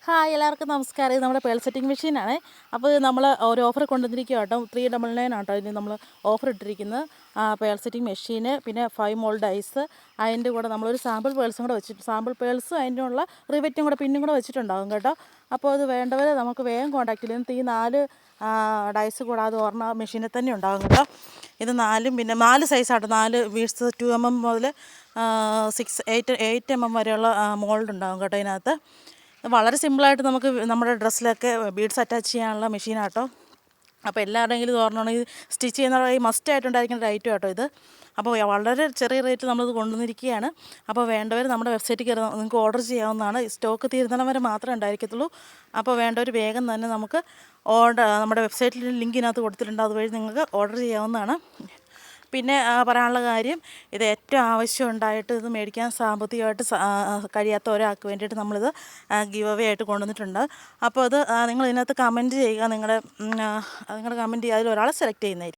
Hi എല്ലാവർക്കും നമസ്കാരം. ഇത് നമ്മുടെ പേൾ സെറ്റിംഗ് മെഷീനാണ്. അപ്പോൾ നമ്മൾ ഒരു ഓഫർ കൊണ്ടുവന്നിരിക്കുക കേട്ടോ. 399 ആട്ടോ ഇനി നമ്മൾ ഓഫർ ഇട്ടിരിക്കുന്നത്. പേൾ സെറ്റിംഗ് മെഷീന്, പിന്നെ 5 മോൾഡ് ഐസ്, അതിൻ്റെ കൂടെ നമ്മളൊരു സാമ്പിൾ പേൾസും കൂടെ വെച്ചിട്ട്, സാമ്പിൾ പേൾസും അതിൻ്റെ ഉള്ള റിവറ്റും കൂടെ പിന്നും കൂടെ വെച്ചിട്ടുണ്ടാകും കേട്ടോ. അപ്പോൾ അത് വേണ്ടവർ നമുക്ക് വേഗം കോൺടാക്ട് ചെയ്യും. ഈ 4 ഡൈസ് കൂടാതെ ഒരെണ്ണം മെഷീനിൽ തന്നെ ഉണ്ടാകും കേട്ടോ. ഇത് 4 പിന്നെ 4 സൈസാട്ടോ. 4 വീഡ്സ് 2mm മുതൽ 8mm വരെയുള്ള മോൾഡ് ഉണ്ടാകും കേട്ടോ ഇതിനകത്ത്. വളരെ സിമ്പിളായിട്ട് നമുക്ക് നമ്മുടെ ഡ്രസ്സിലൊക്കെ ബീഡ്സ് അറ്റാച്ച് ചെയ്യാനുള്ള മെഷീനാട്ടോ. അപ്പോൾ എല്ലാവരുടെയെങ്കിലും ഇത് ഓർമ്മയാണെങ്കിൽ സ്റ്റിച്ച് ചെയ്യുന്ന ഈ മസ്റ്റായിട്ടുണ്ടായിരിക്കുന്ന ഒരു ഐറ്റം കേട്ടോ ഇത്. അപ്പോൾ വളരെ ചെറിയ റേറ്റ് നമ്മളിത് കൊണ്ടുവന്നിരിക്കുകയാണ്. അപ്പോൾ വേണ്ടവർ നമ്മുടെ വെബ്സൈറ്റിൽ കയറി നിങ്ങൾക്ക് ഓർഡർ ചെയ്യാവുന്നതാണ്. സ്റ്റോക്ക് തീരുന്നിടം വരെ മാത്രമേ ഉണ്ടായിരിക്കത്തുള്ളൂ. അപ്പോൾ വേണ്ടവർ വേഗം തന്നെ നമുക്ക് നമ്മുടെ വെബ്സൈറ്റിൽ ലിങ്ക് ഇതിനകത്ത് കൊടുത്തിട്ടുണ്ട്. അതുവഴി നിങ്ങൾക്ക് ഓർഡർ ചെയ്യാവുന്നതാണ്. പിന്നെ പറയാനുള്ള കാര്യം, ഇത് ഏറ്റവും ആവശ്യം ഉണ്ടായിട്ട് ഇത് മേടിക്കാൻ സാമ്പത്തികമായിട്ട് കഴിയാത്ത ഒരാൾക്ക് വേണ്ടിയിട്ട് നമ്മളിത് ഗിവ് അവേ ആയിട്ട് കൊണ്ടുവന്നിട്ടുണ്ട്. അപ്പോൾ അത് നിങ്ങൾ ഇതിനകത്ത് കമൻറ്റ് ചെയ്യുക. നിങ്ങളുടെ കമൻറ്റ് ചെയ്യുക, അതിൽ ഒരാളെ സെലക്ട് ചെയ്യുന്നതായിരിക്കും.